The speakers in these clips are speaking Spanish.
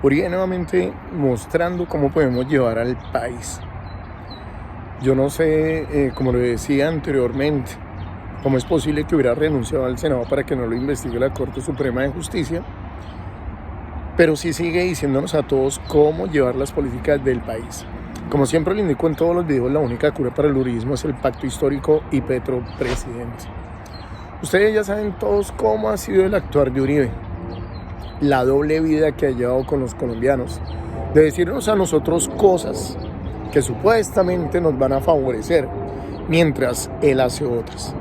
Uribe nuevamente mostrando cómo podemos llevar al país. Yo no sé, como lo decía anteriormente, cómo es posible que hubiera renunciado al Senado para que no lo investigue la Corte Suprema de Justicia, pero sí sigue diciéndonos a todos cómo llevar las políticas del país. Como siempre le indico en todos los videos, la única cura para el uribismo es el pacto histórico y Petro presidente. Ustedes ya saben todos cómo ha sido el actuar de Uribe, la doble vida que ha llevado con los colombianos, de decirnos a nosotros cosas que supuestamente nos van a favorecer, mientras él hace otras.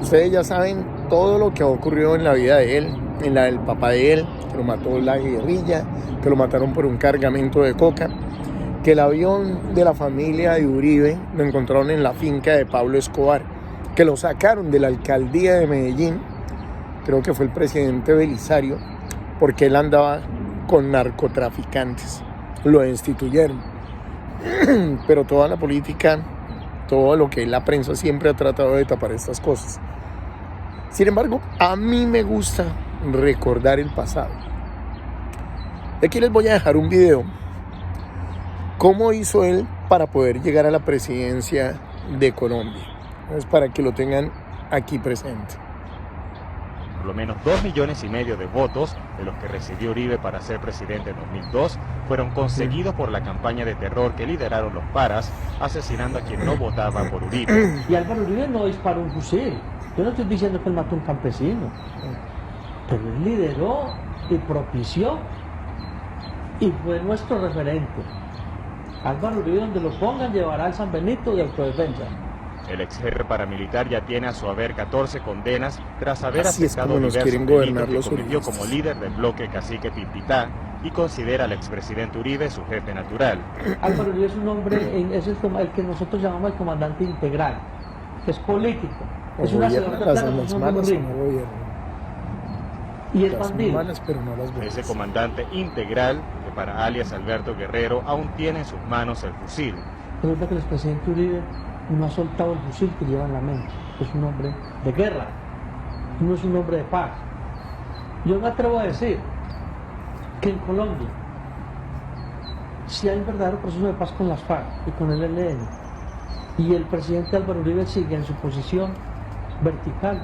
Ustedes ya saben todo lo que ha ocurrido en la vida de él, en la del papá de él, que lo mató la guerrilla, que lo mataron por un cargamento de coca, que el avión de la familia de Uribe lo encontraron en la finca de Pablo Escobar, que lo sacaron de la alcaldía de Medellín, creo que fue el presidente Belisario, porque él andaba con narcotraficantes, lo destituyeron. Pero toda la política, todo lo que la prensa siempre ha tratado de tapar estas cosas. Sin embargo, a mí me gusta recordar el pasado. Aquí les voy a dejar un video. ¿Cómo hizo él para poder llegar a la presidencia de Colombia? Es para que lo tengan aquí presente. Por lo menos 2,5 millones de votos de los que recibió Uribe para ser presidente en 2002 fueron conseguidos por la campaña de terror que lideraron los paras, asesinando a quien no votaba por Uribe. Y Álvaro Uribe no disparó un fusil. Yo no estoy diciendo que él mató a un campesino, pero él lideró y propició y fue nuestro referente. Álvaro Uribe, donde lo pongan, llevará al San Benito de autodefensa. El ex jefe paramilitar ya tiene a su haber 14 condenas tras haber Así es aceptado como nos diversos quieren gobernar delitos los que cometió uribistas. como líder del bloque Cacique Pimpitá y considera al expresidente Uribe su jefe natural. Álvaro Uribe es un hombre, es el que nosotros llamamos el comandante integral, que es político, es una ciudad Gobierna las malas o no gobierna. y es Las bandido. malas pero no las buenas. Ese comandante integral que para alias Alberto Guerrero aún tiene en sus manos el fusil. Resulta que el expresidente Uribe no ha soltado el fusil que lleva en la mente. Es un hombre de guerra, no es un hombre de paz. Yo me atrevo a decir que en Colombia, si hay un verdadero proceso de paz con las FARC y con el ELN, y el presidente Álvaro Uribe sigue en su posición vertical,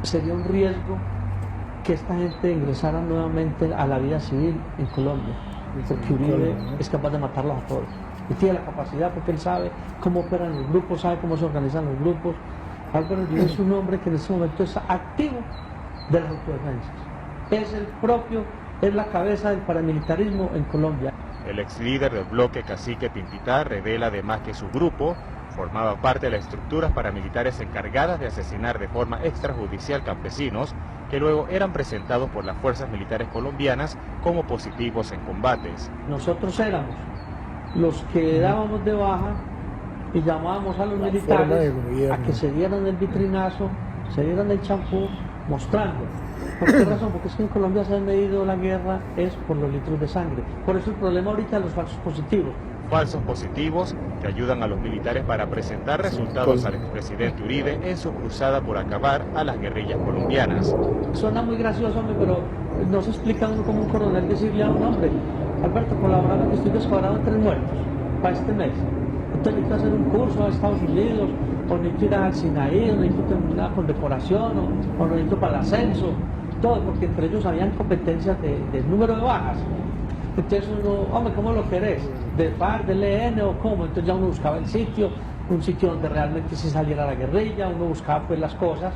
sería un riesgo que esta gente ingresara nuevamente a la vida civil en Colombia, porque Uribe es capaz de matarlos a todos. Y tiene la capacidad porque él sabe cómo operan los grupos, sabe cómo se organizan los grupos. Álvaro Uribe es un hombre que en este momento es activo de las autodefensas. Es la cabeza del paramilitarismo en Colombia. El ex líder del bloque Cacique Pimpitá revela además que su grupo formaba parte de las estructuras paramilitares encargadas de asesinar de forma extrajudicial campesinos que luego eran presentados por las fuerzas militares colombianas como positivos en combates. Nosotros éramos los que dábamos de baja y llamábamos a los militares a que se dieran el vitrinazo, se dieran el champú, mostrando. ¿Por qué razón? Porque es que en Colombia se ha medido la guerra es por los litros de sangre. Por eso el problema ahorita de los falsos positivos. Falsos positivos que ayudan a los militares para presentar resultados al expresidente Uribe en su cruzada por acabar a las guerrillas colombianas. Suena muy gracioso, hombre, pero no se explica uno como un coronel decirle a un hombre: Alberto, colaborando que estoy descuadrado en 3 muertos para este mes. Entonces necesito hacer un curso a Estados Unidos, o necesito ir al Sinaí, o necesito tener una condecoración, o necesito para el ascenso, todo, porque entre ellos habían competencias del número de bajas. Entonces uno, hombre, ¿cómo lo querés? ¿De FARC, del EN o cómo? Entonces ya uno buscaba el sitio, un sitio donde realmente se saliera la guerrilla, uno buscaba pues las cosas,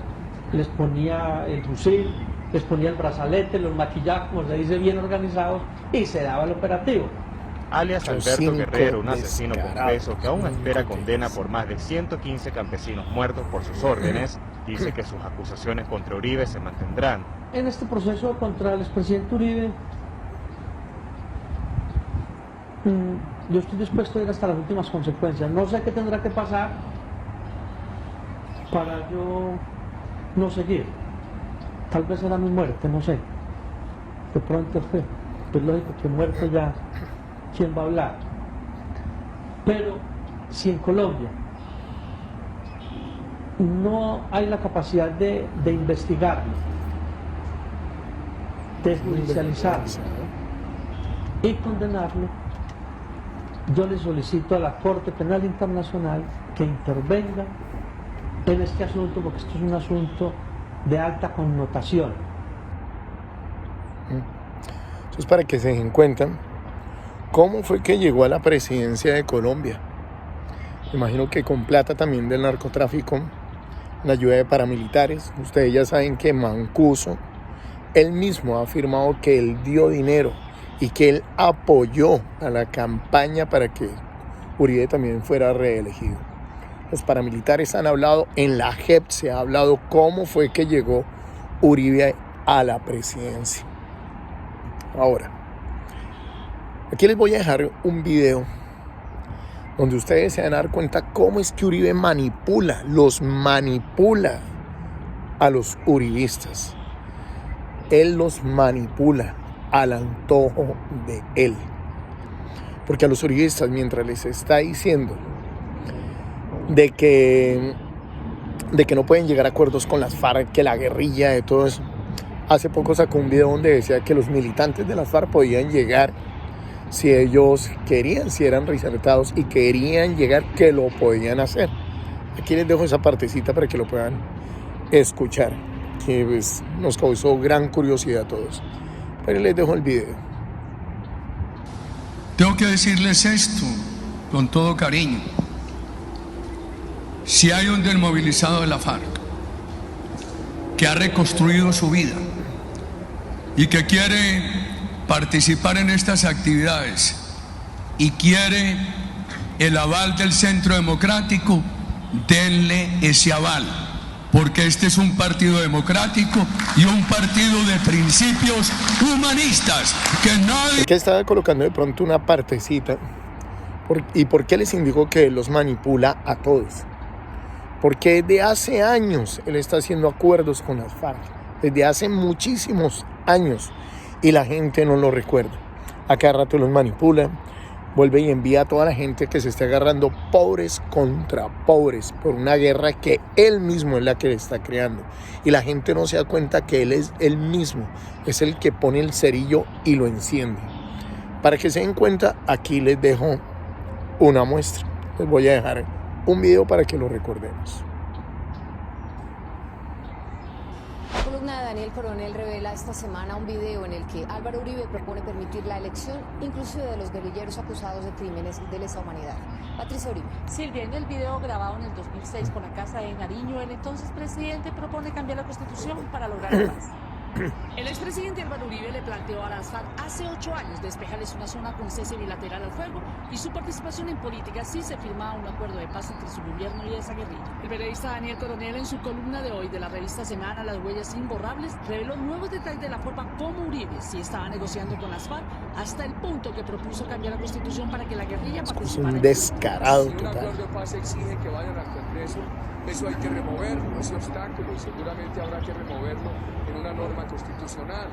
les ponía el fusil, les ponía el brazalete, los maquillaba, como se dice, bien organizados, y se daba el operativo. Alias Alberto Guerrero, un asesino confeso que aún espera condena por más de 115 campesinos muertos por sus órdenes, dice que sus acusaciones contra Uribe se mantendrán. En este proceso contra el expresidente Uribe, yo estoy dispuesto a ir hasta las últimas consecuencias. No sé qué tendrá que pasar para yo no seguir. Tal vez será mi muerte, no sé. De pronto pues lógico que muerto ya, ¿quién va a hablar? Pero si en Colombia no hay la capacidad de investigarlo, de judicializarlo, y condenarlo, yo le solicito a la Corte Penal Internacional que intervenga en este asunto, porque esto es un asunto de alta connotación. Eso es para que se den cuenta cómo fue que llegó a la presidencia de Colombia. Me imagino que con plata también del narcotráfico, la ayuda de paramilitares. Ustedes ya saben que Mancuso, él mismo ha afirmado que él dio dinero y que él apoyó a la campaña para que Uribe también fuera reelegido. Los paramilitares han hablado, en la JEP se ha hablado cómo fue que llegó Uribe a la presidencia. Ahora, aquí les voy a dejar un video donde ustedes se van a dar cuenta cómo es que Uribe los manipula a los uribistas. Él los manipula al antojo de él. Porque a los uribistas, mientras les está diciendo de que no pueden llegar a acuerdos con las FARC, que la guerrilla, de todo eso, hace poco sacó un video donde decía que los militantes de las FARC podían llegar si ellos querían, si eran reinsertados y querían llegar, que lo podían hacer. Aquí les dejo esa partecita para que lo puedan escuchar, que pues, nos causó gran curiosidad a todos. Pero les dejo el video. Tengo que decirles esto con todo cariño. Si hay un desmovilizado de la FARC que ha reconstruido su vida y que quiere participar en estas actividades y quiere el aval del Centro Democrático, denle ese aval, porque este es un partido democrático y un partido de principios humanistas que nadie... ¿Por qué estaba colocando de pronto una partecita? ¿Y por qué les indicó que los manipula a todos? Porque desde hace años él está haciendo acuerdos con las FARC, desde hace muchísimos años, y la gente no lo recuerda. A cada rato los manipula, vuelve y envía a toda la gente que se está agarrando pobres contra pobres por una guerra que él mismo es la que le está creando. Y la gente no se da cuenta que él es él mismo, es el que pone el cerillo y lo enciende. Para que se den cuenta, aquí les dejo una muestra. Les voy a dejar un video para que lo recordemos. La columna de Daniel Coronel revela esta semana un video en el que Álvaro Uribe propone permitir la elección inclusive de los guerrilleros acusados de crímenes de lesa humanidad. Patricia Uribe. Silvia, en el video grabado en el 2006 por la Casa de Nariño, el entonces presidente propone cambiar la Constitución para lograr la paz. El expresidente Álvaro Uribe le planteó a las FARC hace 8 años despejarles una zona con cese bilateral al fuego y su participación en política si se firmaba un acuerdo de paz entre su gobierno y esa guerrilla. El periodista Daniel Coronel, en su columna de hoy de la revista Semana, Las Huellas Imborrables, reveló nuevos detalles de la forma como Uribe sí estaba negociando con las FARC, hasta el punto que propuso cambiar la Constitución para que la guerrilla participara. Es un descarado total. Si un acuerdo de paz exige que vayan al Congreso, eso hay que removerlo, ese obstáculo, y seguramente habrá que removerlo en una norma constitucional.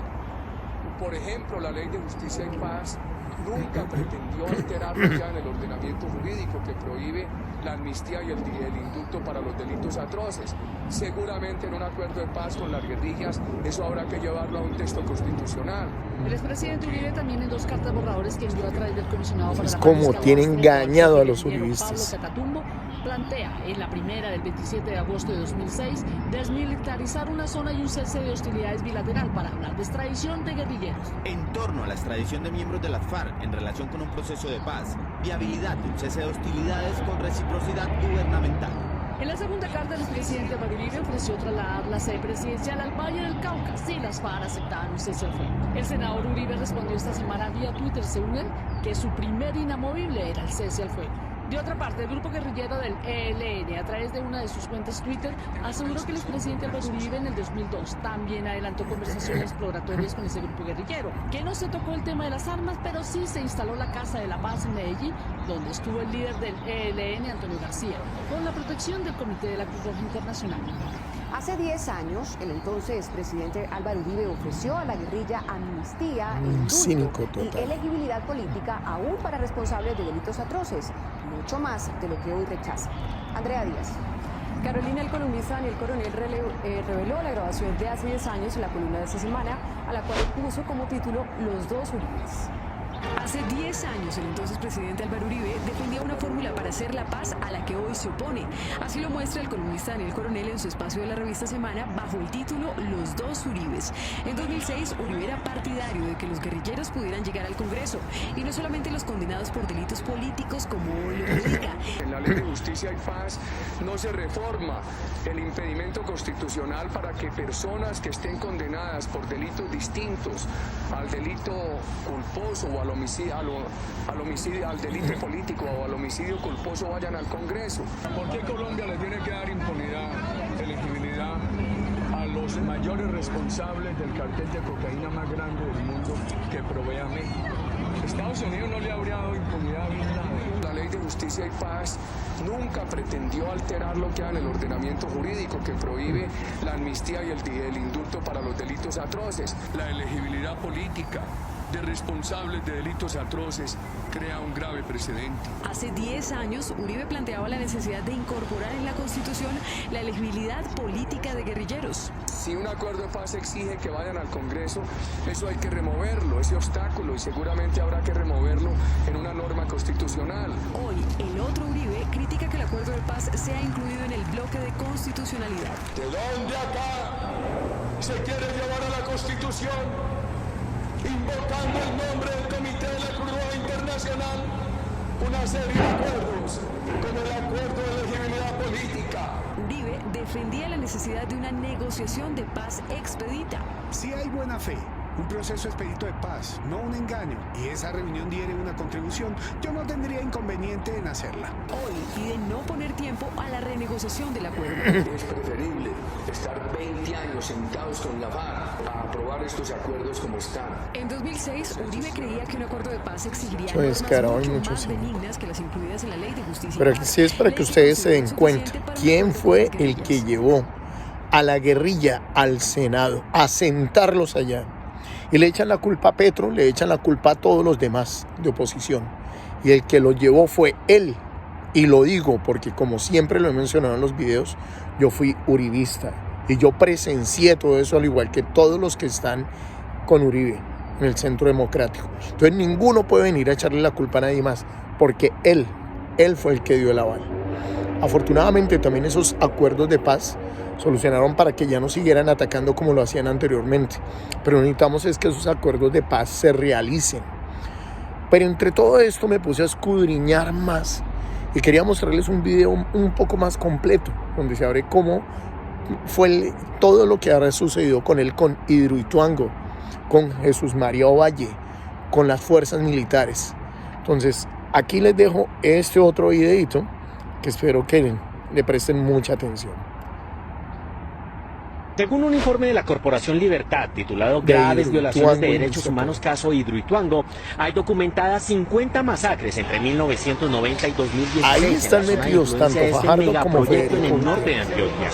Por ejemplo, la Ley de Justicia y Paz nunca pretendió alterarlo ya en el ordenamiento jurídico que prohíbe la amnistía y el indulto para los delitos atroces. Seguramente en un acuerdo de paz con las guerrillas eso habrá que llevarlo a un texto constitucional. El expresidente Uribe también en 2 cartas borradores que envió a través del comisionado para Es la como paz, tiene engañado a los uribistas. Pablo Catatumbo, plantea en la primera del 27 de agosto de 2006 desmilitarizar una zona y un cese de hostilidades bilateral para hablar de extradición de guerrilleros. En torno a la extradición de miembros de las FARC en relación con un proceso de paz, viabilidad de un cese de hostilidades con reciprocidad gubernamental. En la segunda carta, el expresidente Álvaro Uribe ofreció trasladar la sede presidencial al Valle del Cauca si las FARC aceptaban un cese al fuego. El senador Uribe respondió esta semana vía Twitter, según él, que su primer inamovible era el cese al fuego. De otra parte, el grupo guerrillero del ELN, a través de una de sus cuentas Twitter, aseguró que el expresidente Álvaro Uribe en el 2002 también adelantó conversaciones exploratorias con ese grupo guerrillero, que no se tocó el tema de las armas, pero sí se instaló la Casa de la Paz en Medellín, donde estuvo el líder del ELN, Antonio García, con la protección del Comité de la Cruz Roja Internacional. Hace 10 años, el entonces presidente Álvaro Uribe ofreció a la guerrilla amnistía, indulto y elegibilidad política aún para responsables de delitos atroces, mucho más de lo que hoy rechaza. Andrea Díaz. Carolina, el columnista Daniel Coronel reveló la grabación de hace 10 años en la columna de esta semana, a la cual puso como título Los dos Uribes. Hace 10 años, el entonces presidente Álvaro Uribe defendía una fórmula para hacer la paz a la que hoy se opone. Así lo muestra el columnista Daniel Coronel en su espacio de la revista Semana bajo el título Los dos Uribes. En 2006, Uribe era partidario de que los guerrilleros pudieran llegar al Congreso, y no solamente los condenados por delitos políticos como hoy lo indica. En la Ley de Justicia y Paz no se reforma el impedimento constitucional para que personas que estén condenadas por delitos distintos al delito culposo o al homicidio, al delito político o al homicidio culposo vayan al Congreso. ¿Por qué Colombia le tiene que dar impunidad, elegibilidad a los mayores responsables del cartel de cocaína más grande del mundo que provee a México? Estados Unidos no le habría dado impunidad a Bin Laden. La Ley de Justicia y Paz nunca pretendió alterar lo que hay en el ordenamiento jurídico que prohíbe la amnistía y el indulto para los delitos atroces. La elegibilidad política de responsables de delitos atroces crea un grave precedente. Hace 10 años, Uribe planteaba la necesidad de incorporar en la Constitución la elegibilidad política de guerrilleros. Si un acuerdo de paz exige que vayan al Congreso, eso hay que removerlo, ese obstáculo, y seguramente habrá que removerlo en una norma constitucional. Hoy, el otro Uribe critica que el acuerdo de paz sea incluido en el bloque de constitucionalidad. ¿De dónde acá se quiere llevar a la Constitución, invocando el nombre del Comité de la Cruz Roja Internacional, una serie de acuerdos, como el acuerdo de elegibilidad política? Uribe defendía la necesidad de una negociación de paz expedita. Si hay buena fe, un proceso expedito de paz, no un engaño, y esa reunión diere una contribución, yo no tendría inconveniente en hacerla. Hoy pide no poner tiempo a la renegociación del acuerdo. Es preferible estar 20 años sentados con la FARC a aprobar estos acuerdos como están. En 2006, Uribe creía que un acuerdo de paz exigiría Pues, normas mucho más benignas que las incluidas en la Ley de Justicia. Pero aquí sí es para que ustedes se den cuenta quién fue el que llevó a la guerrilla al Senado a sentarlos allá. Y le echan la culpa a Petro, le echan la culpa a todos los demás de oposición. Y el que lo llevó fue él. Y lo digo porque, como siempre lo he mencionado en los videos, yo fui uribista. Y yo presencié todo eso, al igual que todos los que están con Uribe en el Centro Democrático. Entonces ninguno puede venir a echarle la culpa a nadie más, porque él fue el que dio el aval. Afortunadamente también esos acuerdos de paz solucionaron para que ya no siguieran atacando como lo hacían anteriormente. Pero necesitamos es que esos acuerdos de paz se realicen. Pero entre todo esto me puse a escudriñar más y quería mostrarles un video un poco más completo, donde se abre cómo fue todo lo que ha sucedido con él, con Hidroituango, con Jesús María Ovalle, con las fuerzas militares. Entonces, aquí les dejo este otro videito que espero que le presten mucha atención. Según un informe de la Corporación Libertad titulado Graves violaciones de derechos humanos caso Hidroituango, hay documentadas 50 masacres entre 1990 y 2016. Ahí están metidos tanto Fajardo como Federico en el norte de Antioquia.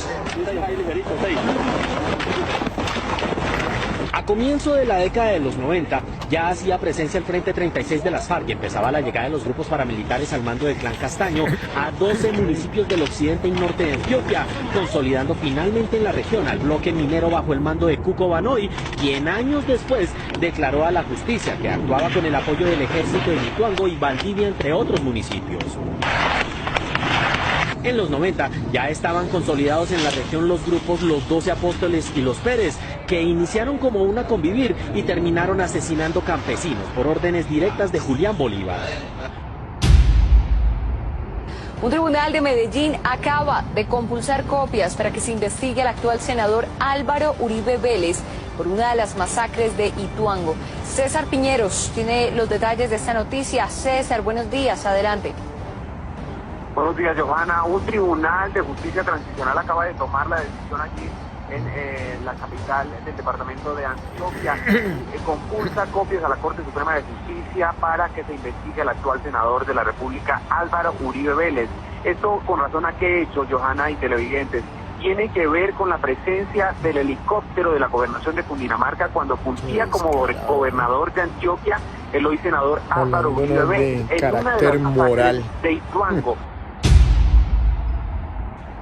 A comienzo de la década de los 90 ya hacía presencia el Frente 36 de las FARC y empezaba la llegada de los grupos paramilitares al mando del Clan Castaño a 12 municipios del occidente y norte de Antioquia, consolidando finalmente en la región al bloque minero bajo el mando de Cuco Banoy, quien años después declaró a la justicia que actuaba con el apoyo del ejército de Hidroituango y Valdivia, entre otros municipios. En los 90 ya estaban consolidados en la región los grupos Los 12 Apóstoles y Los Pérez, que iniciaron como una convivir y terminaron asesinando campesinos por órdenes directas de Julián Bolívar. Un tribunal de Medellín acaba de compulsar copias para que se investigue al actual senador Álvaro Uribe Vélez por una de las masacres de Ituango. César Piñeros tiene los detalles de esta noticia. César, buenos días, adelante. Buenos días, Johanna. Un tribunal de justicia transicional acaba de tomar la decisión aquí en la capital del departamento de Antioquia. Compulsa copias a la Corte Suprema de Justicia para que se investigue al actual senador de la República, Álvaro Uribe Vélez. Esto con razón a qué hecho, Johanna y televidentes. Tiene que ver con la presencia del helicóptero de la gobernación de Cundinamarca cuando fungía como gobernador de Antioquia, el hoy senador Álvaro Uribe Vélez, en una de las masacres de Ituango.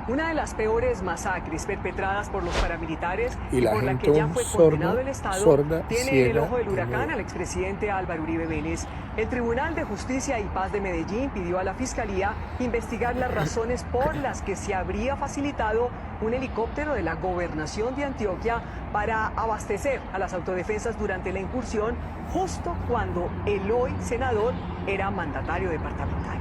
Una de las peores masacres perpetradas por los paramilitares y la por la gente que ya fue condenado el Estado tiene el ojo del huracán al expresidente Álvaro Uribe Vélez. El Tribunal de Justicia y Paz de Medellín pidió a la Fiscalía investigar las razones por las que se habría facilitado un helicóptero de la Gobernación de Antioquia para abastecer a las autodefensas durante la incursión, justo cuando el hoy senador era mandatario departamental.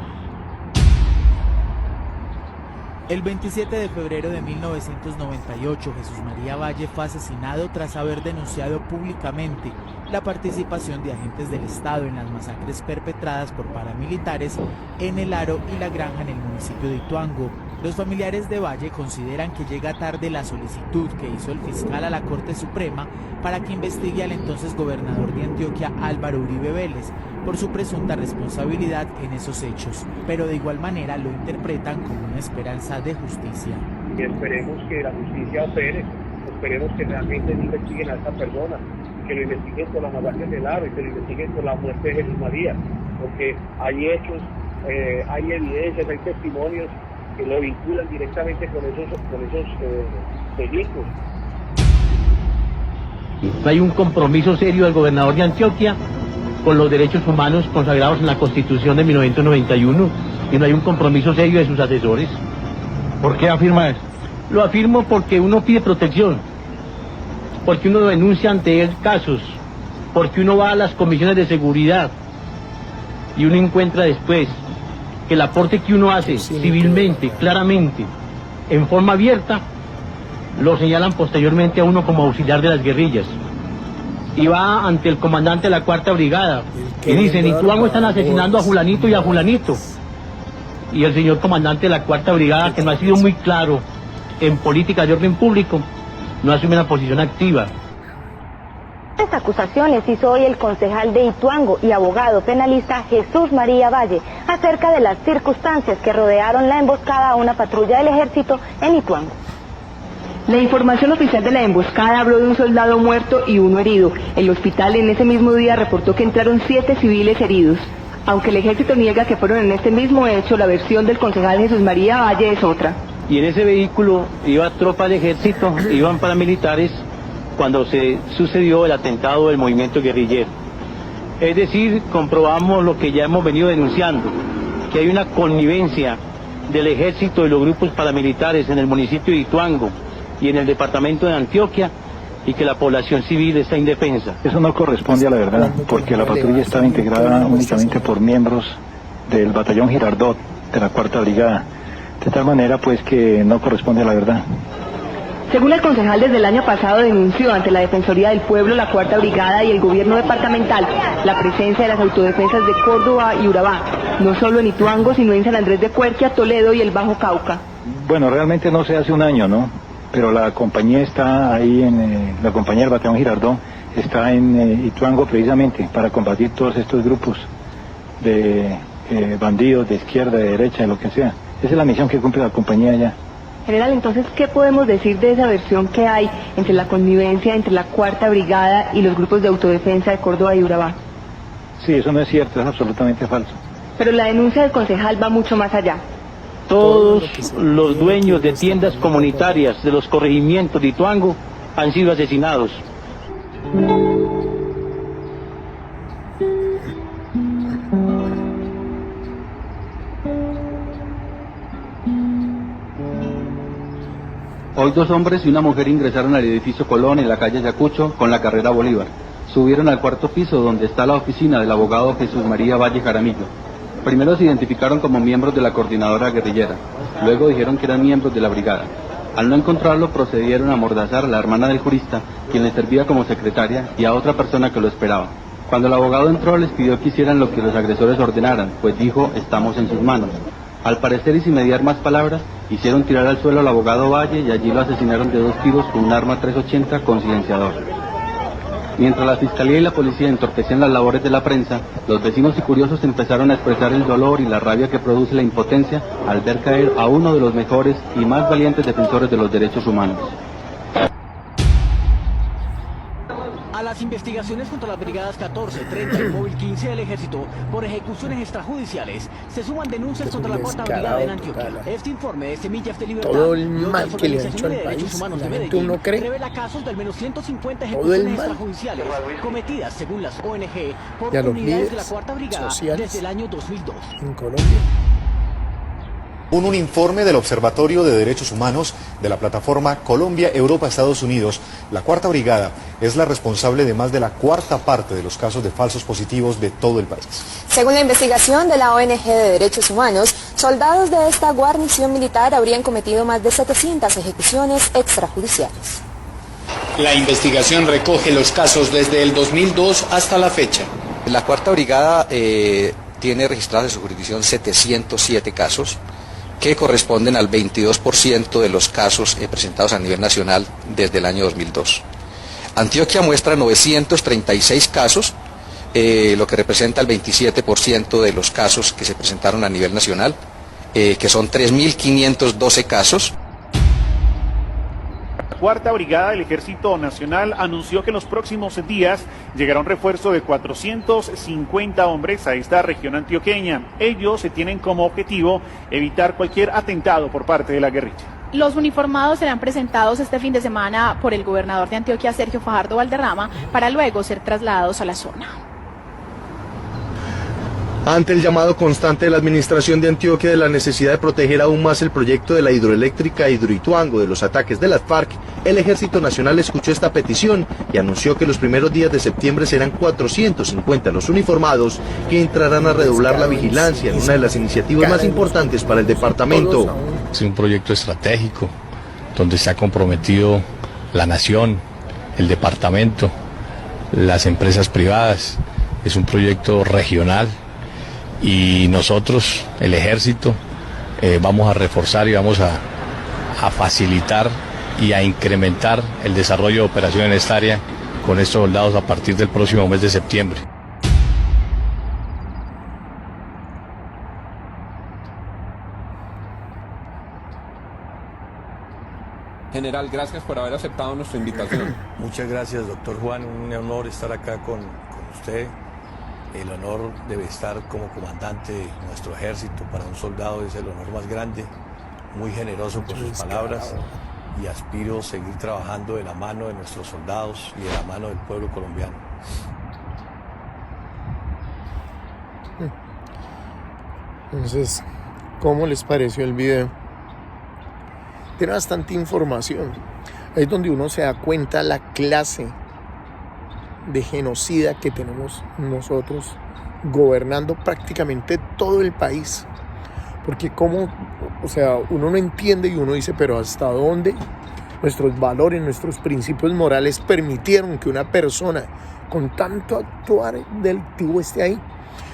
El 27 de febrero de 1998, Jesús María Valle fue asesinado tras haber denunciado públicamente la participación de agentes del Estado en las masacres perpetradas por paramilitares en El Aro y La Granja en el municipio de Ituango. Los familiares de Valle consideran que llega tarde la solicitud que hizo el fiscal a la Corte Suprema para que investigue al entonces gobernador de Antioquia, Álvaro Uribe Vélez, por su presunta responsabilidad en esos hechos, pero de igual manera lo interpretan como una esperanza de justicia. Y esperemos que la justicia opere, esperemos que realmente no investiguen a esta persona, que lo investiguen por las masacres del Aro y que lo investiguen por la muerte de Jesús María, porque hay hechos, hay evidencias, hay testimonios que lo vinculan directamente con esos delitos. No hay un compromiso serio del gobernador de Antioquia con los derechos humanos consagrados en la Constitución de 1991 y no hay un compromiso serio de sus asesores. ¿Por qué afirma eso? Lo afirmo porque uno pide protección, porque uno denuncia ante él casos, porque uno va a las comisiones de seguridad y uno encuentra después que el aporte que uno hace civilmente, claramente, en forma abierta, lo señalan posteriormente a uno como auxiliar de las guerrillas. Y va ante el comandante de la 4ª Brigada y dicen, en Ituango están asesinando a fulanito y a fulanito. Y el señor comandante de la 4ª Brigada, que no ha sido muy claro en política de orden público, no asume una posición activa. Estas acusaciones hizo hoy el concejal de Ituango y abogado penalista Jesús María Valle acerca de las circunstancias que rodearon la emboscada a una patrulla del ejército en Ituango. La información oficial de la emboscada habló de un soldado muerto y uno herido. El hospital en ese mismo día reportó que entraron 7 civiles heridos. Aunque el ejército niega que fueron en este mismo hecho, la versión del concejal Jesús María Valle es otra. Y en ese vehículo iba tropa de ejército, iban paramilitares cuando se sucedió el atentado del movimiento guerrillero. Es decir, comprobamos lo que ya hemos venido denunciando, que hay una connivencia del ejército y los grupos paramilitares en el municipio de Ituango y en el departamento de Antioquia, y que la población civil está indefensa. Eso no corresponde a la verdad, porque la patrulla estaba integrada únicamente por miembros del batallón Girardot, de la 4ª Brigada, de tal manera pues que no corresponde a la verdad. Según el concejal, desde el año pasado denunció ante la Defensoría del Pueblo, la 4ª Brigada y el gobierno departamental la presencia de las autodefensas de Córdoba y Urabá, no solo en Ituango, sino en San Andrés de Cuerquia, Toledo y el Bajo Cauca. Bueno, realmente no sé, hace un año, ¿no? Pero la compañía está ahí, la compañía del batallón Girardot está en Ituango precisamente para combatir todos estos grupos de bandidos de izquierda, de derecha, de lo que sea. Esa es la misión que cumple la compañía allá. General, entonces, ¿qué podemos decir de esa versión que hay entre la connivencia entre la 4ª Brigada y los grupos de autodefensa de Córdoba y Urabá? Sí, eso no es cierto, es absolutamente falso. Pero la denuncia del concejal va mucho más allá. Todos los dueños de tiendas comunitarias de los corregimientos de Ituango han sido asesinados. Hoy 2 hombres y una mujer ingresaron al edificio Colón en la calle Ayacucho con la carrera Bolívar. Subieron al 4º piso donde está la oficina del abogado Jesús María Valle Jaramillo. Primero se identificaron como miembros de la coordinadora guerrillera, luego dijeron que eran miembros de la brigada. Al no encontrarlo, procedieron a amordazar a la hermana del jurista, quien les servía como secretaria, y a otra persona que lo esperaba. Cuando el abogado entró, les pidió que hicieran lo que los agresores ordenaran, pues dijo, estamos en sus manos. Al parecer y sin mediar más palabras, hicieron tirar al suelo al abogado Valle y allí lo asesinaron de 2 tiros con un arma 380 con silenciador. Mientras la fiscalía y la policía entorpecían las labores de la prensa, los vecinos y curiosos empezaron a expresar el dolor y la rabia que produce la impotencia al ver caer a uno de los mejores y más valientes defensores de los derechos humanos. A las investigaciones contra las brigadas 14, 30 y móvil 15 del ejército por ejecuciones extrajudiciales se suman denuncias contra la Cuarta Brigada en Antioquia. Este informe de Semillas de Libertad todo el y mal otras que le ha organizaciones hecho al de derechos país, humanos la de gente Medellín uno cree. revela casos de al menos 150 Todo el ejecuciones mal. extrajudiciales cometidas según las ONG por Y a los unidades de la líderes Cuarta Brigada sociales desde el año 2002. en Colombia. Un informe del Observatorio de Derechos Humanos de la plataforma Colombia, Europa, Estados Unidos, la Cuarta Brigada es la responsable de más de la cuarta parte de los casos de falsos positivos de todo el país. Según la investigación de la ONG de Derechos Humanos, soldados de esta guarnición militar habrían cometido más de 700 ejecuciones extrajudiciales. La investigación recoge los casos desde el 2002 hasta la fecha. La Cuarta Brigada tiene registrados en su jurisdicción 707 casos, que corresponden al 22% de los casos presentados a nivel nacional desde el año 2002. Antioquia muestra 936 casos, lo que representa el 27% de los casos que se presentaron a nivel nacional, que son 3.512 casos. La Cuarta Brigada del Ejército Nacional anunció que en los próximos días llegará un refuerzo de 450 hombres a esta región antioqueña. Ellos se tienen como objetivo evitar cualquier atentado por parte de la guerrilla. Los uniformados serán presentados este fin de semana por el gobernador de Antioquia, Sergio Fajardo Valderrama, para luego ser trasladados a la zona. Ante el llamado constante de la administración de Antioquia de la necesidad de proteger aún más el proyecto de la hidroeléctrica Hidroituango de los ataques de las FARC, el Ejército Nacional escuchó esta petición y anunció que los primeros días de septiembre serán 450 los uniformados que entrarán a redoblar la vigilancia en una de las iniciativas más importantes para el departamento. Es un proyecto estratégico donde se ha comprometido la nación, el departamento, las empresas privadas. Es un proyecto regional. Y nosotros, el ejército, vamos a reforzar y vamos a facilitar y a incrementar el desarrollo de operaciones en esta área con estos soldados a partir del próximo mes de septiembre. General, gracias por haber aceptado nuestra invitación. Muchas gracias, doctor Juan. Un honor estar acá con usted. El honor debe estar como comandante de nuestro ejército. Para un soldado es el honor más grande, muy generoso con sus palabras y aspiro a seguir trabajando de la mano de nuestros soldados y de la mano del pueblo colombiano. Entonces, ¿cómo les pareció el video? Tiene bastante información. Ahí es donde uno se da cuenta la clase de genocida que tenemos nosotros gobernando prácticamente todo el país. Porque como, o sea, uno no entiende y uno dice, pero ¿hasta dónde nuestros valores, nuestros principios morales permitieron que una persona con tanto actuar delictivo esté ahí?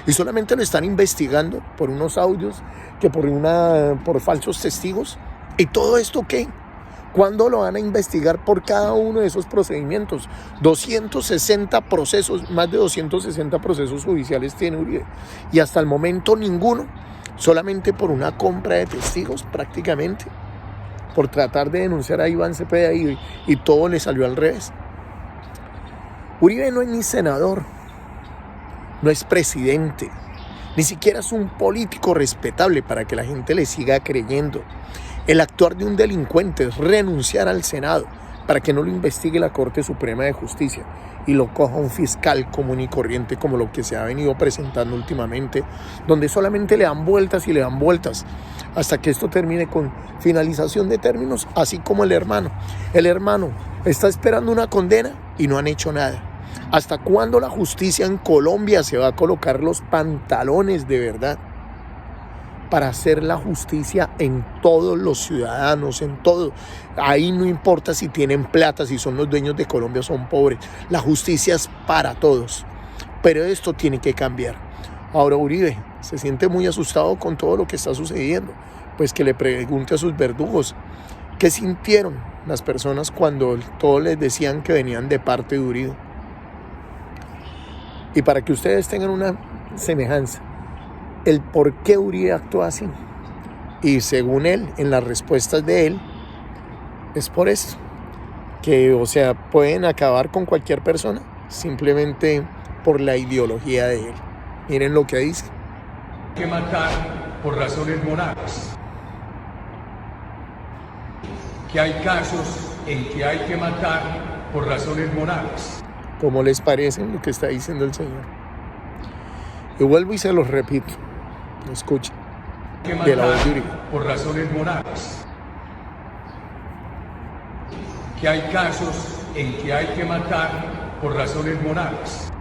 Y solamente lo están investigando por unos audios, que por falsos testigos. ¿Y todo esto qué? ¿Cuándo lo van a investigar por cada uno de esos procedimientos? 260 procesos, más de 260 procesos judiciales tiene Uribe. Y hasta el momento ninguno, solamente por una compra de testigos prácticamente, por tratar de denunciar a Iván Cepeda y todo le salió al revés. Uribe no es ni senador, no es presidente, ni siquiera es un político respetable para que la gente le siga creyendo. El actuar de un delincuente es renunciar al Senado para que no lo investigue la Corte Suprema de Justicia y lo coja un fiscal común y corriente, como lo que se ha venido presentando últimamente, donde solamente le dan vueltas y le dan vueltas hasta que esto termine con finalización de términos, así como el hermano. El hermano está esperando una condena y no han hecho nada. ¿Hasta cuándo la justicia en Colombia se va a colocar los pantalones de verdad para hacer la justicia en todos los ciudadanos, en todo? Ahí no importa si tienen plata, si son los dueños de Colombia o son pobres. La justicia es para todos. Pero esto tiene que cambiar. Ahora Uribe se siente muy asustado con todo lo que está sucediendo. Pues que le pregunte a sus verdugos qué sintieron las personas cuando todos les decían que venían de parte de Uribe. Y para que ustedes tengan una semejanza, el por qué Uribe actúa así. Y según él, en las respuestas de él, es por esto. que, o sea, pueden acabar con cualquier persona simplemente por la ideología de él. Miren lo que dice. Hay que matar por razones morales. Que hay casos en que hay que matar por razones morales. ¿Cómo les parece lo que está diciendo el Señor? Y vuelvo y se los repito. Escuchen. Hay que De la voz matar de Uribe. por razones morales. Que hay casos en que hay que matar por razones morales.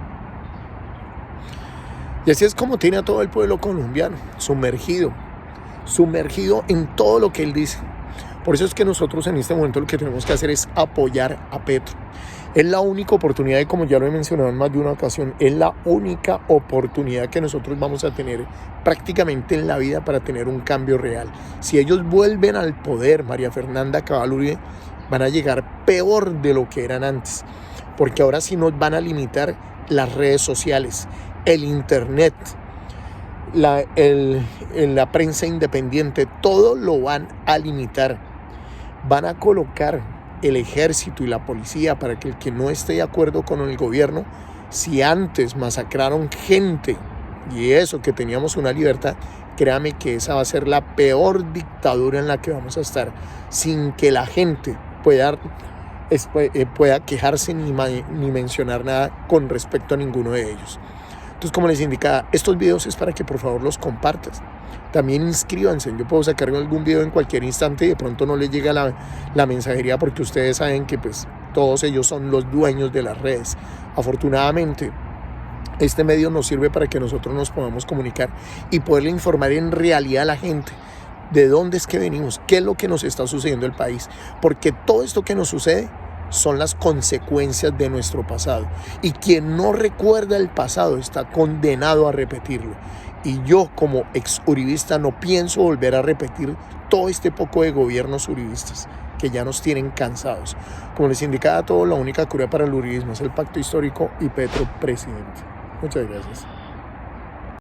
Y así es como tiene a todo el pueblo colombiano, sumergido en todo lo que él dice. Por eso es que nosotros en este momento lo que tenemos que hacer es apoyar a Petro. Es la única oportunidad, y como ya lo he mencionado en más de una ocasión, es la única oportunidad que nosotros vamos a tener prácticamente en la vida para tener un cambio real. Si ellos vuelven al poder, María Fernanda Cabal Uribe, van a llegar peor de lo que eran antes. Porque ahora sí nos van a limitar las redes sociales, el internet, la prensa independiente, todo lo van a limitar. Van a colocar el ejército y la policía para que el que no esté de acuerdo con el gobierno, si antes masacraron gente y eso que teníamos una libertad, créame que esa va a ser la peor dictadura en la que vamos a estar, sin que la gente pueda quejarse ni mencionar nada con respecto a ninguno de ellos. Entonces, como les indicaba, estos videos es para que por favor los compartas. También inscríbanse. Yo puedo sacar algún video en cualquier instante y de pronto no les llega la mensajería, porque ustedes saben que pues todos ellos son los dueños de las redes. Afortunadamente, este medio nos sirve para que nosotros nos podamos comunicar y poderle informar en realidad a la gente de dónde es que venimos, qué es lo que nos está sucediendo en el país. Porque todo esto que nos sucede son las consecuencias de nuestro pasado, y quien no recuerda el pasado está condenado a repetirlo. Y yo, como ex uribista, no pienso volver a repetir todo este poco de gobiernos uribistas que ya nos tienen cansados. Como les indicaba, todo, la única cura para el uribismo es el pacto histórico y Petro presidente. Muchas gracias.